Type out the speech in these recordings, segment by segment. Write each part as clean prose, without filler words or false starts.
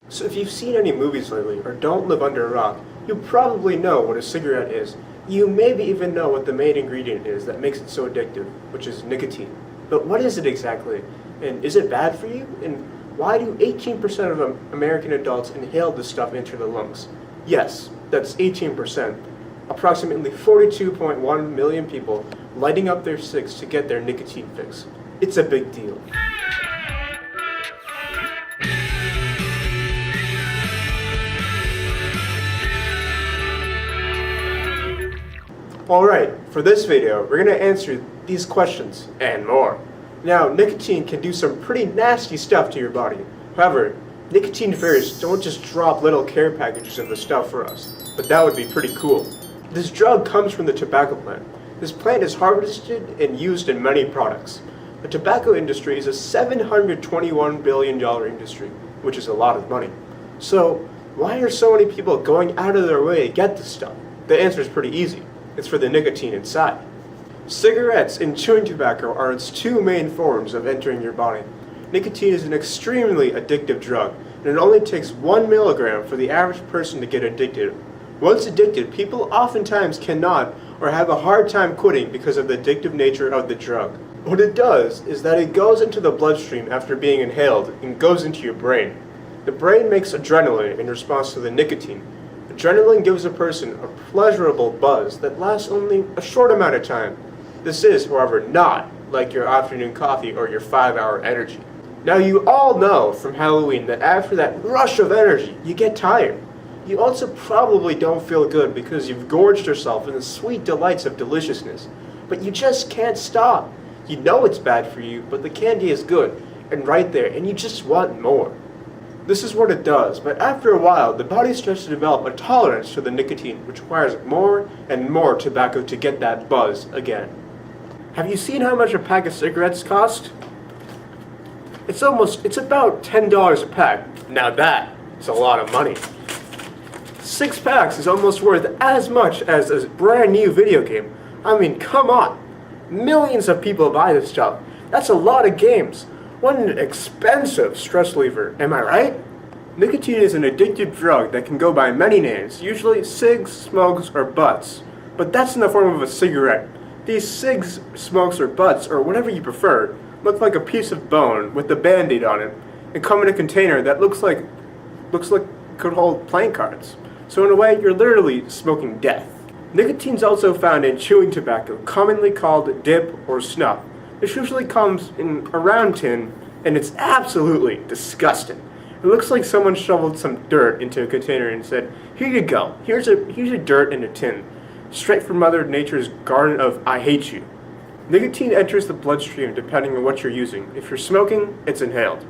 So if you've seen any movies lately, or don't live under a rock, you probably know what a cigarette is. You maybe even know what the main ingredient is that makes it so addictive, which is nicotine. But what is it exactly? And is it bad for you? And why do 18% of American adults inhale this stuff into their lungs? Yes, that's 18%. Approximately 42.1 million people lighting up their cigs to get their nicotine fix. It's a big deal. Alright, for this video, we're going to answer these questions and more. Now, nicotine can do some pretty nasty stuff to your body. However, nicotine fairies don't just drop little care packages of the stuff for us, but that would be pretty cool. This drug comes from the tobacco plant. This plant is harvested and used in many products. The tobacco industry is a $721 billion industry, which is a lot of money. So, why are so many people going out of their way to get this stuff? The answer is pretty easy. It's for the nicotine inside. Cigarettes and chewing tobacco are its two main forms of entering your body. Nicotine is an extremely addictive drug, and it only takes 1 milligram for the average person to get addicted. Once addicted, people oftentimes cannot or have a hard time quitting because of the addictive nature of the drug. What it does is that it goes into the bloodstream after being inhaled and goes into your brain. The brain makes adrenaline in response to the nicotine. Adrenaline gives a person a pleasurable buzz that lasts only a short amount of time. This is, however, not like your afternoon coffee or your 5-hour energy. Now, you all know from Halloween that after that rush of energy, you get tired. You also probably don't feel good because you've gorged yourself in the sweet delights of deliciousness. But you just can't stop. You know it's bad for you, but the candy is good and right there, and you just want more. This is what it does, but after a while, the body starts to develop a tolerance to the nicotine, which requires more and more tobacco to get that buzz again. Have you seen how much a pack of cigarettes cost? It's about $10 a pack. Now that is a lot of money. 6 packs is almost worth as much as a brand new video game. I mean, come on. Millions of people buy this stuff. That's a lot of games. What an expensive stress reliever, am I right? Nicotine is an addictive drug that can go by many names, usually cigs, smokes, or butts. But that's in the form of a cigarette. These cigs, smokes, or butts, or whatever you prefer, look like a piece of bone with a band-aid on it, and come in a container that looks like could hold playing cards. So in a way, you're literally smoking death. Nicotine is also found in chewing tobacco, commonly called dip or snuff. This usually comes in a round tin, and it's absolutely disgusting. It looks like someone shoveled some dirt into a container and said, "Here you go. Here's a dirt in a tin, straight from Mother Nature's garden of I hate you." Nicotine enters the bloodstream depending on what you're using. If you're smoking, it's inhaled.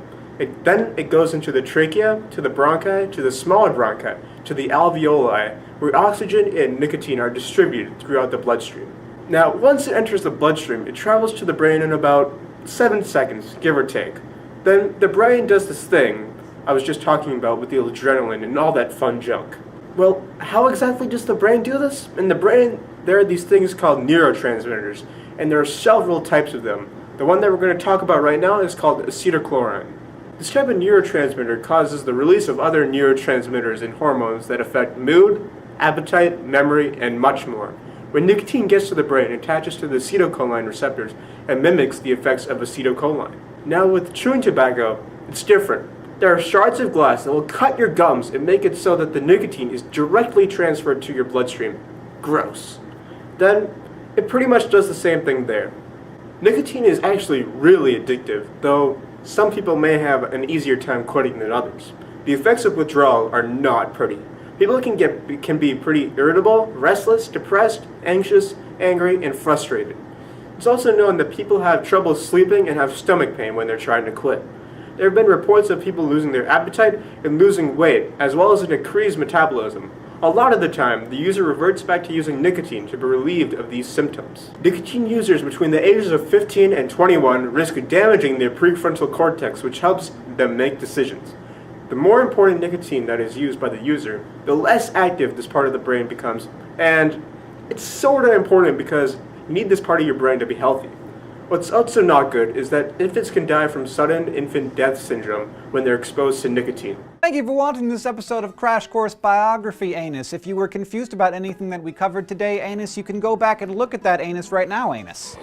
Then it goes into the trachea, to the bronchi, to the smaller bronchi, to the alveoli, where oxygen and nicotine are distributed throughout the bloodstream. Now, once it enters the bloodstream, it travels to the brain in about 7 seconds, give or take. Then the brain does this thing I was just talking about with the adrenaline and all that fun junk. Well, how exactly does the brain do this? In the brain, there are these things called neurotransmitters, and there are several types of them. The one that we're going to talk about right now is called acetylcholine. This type of neurotransmitter causes the release of other neurotransmitters and hormones that affect mood, appetite, memory, and much more. When nicotine gets to the brain, it attaches to the acetylcholine receptors and mimics the effects of acetylcholine. Now with chewing tobacco, it's different. There are shards of glass that will cut your gums and make it so that the nicotine is directly transferred to your bloodstream. Gross. Then, it pretty much does the same thing there. Nicotine is actually really addictive, though some people may have an easier time quitting than others. The effects of withdrawal are not pretty. People can be pretty irritable, restless, depressed, anxious, angry, and frustrated. It's also known that people have trouble sleeping and have stomach pain when they're trying to quit. There have been reports of people losing their appetite and losing weight, as well as an increased metabolism. A lot of the time, the user reverts back to using nicotine to be relieved of these symptoms. Nicotine users between the ages of 15 and 21 risk damaging their prefrontal cortex, which helps them make decisions. The more important nicotine that is used by the user, the less active this part of the brain becomes, and it's sort of important because you need this part of your brain to be healthy. What's also not good is that infants can die from sudden infant death syndrome when they're exposed to nicotine. Thank you for watching this episode of Crash Course Biography, Anus. If you were confused about anything that we covered today, Anus, you can go back and look at that anus right now, Anus.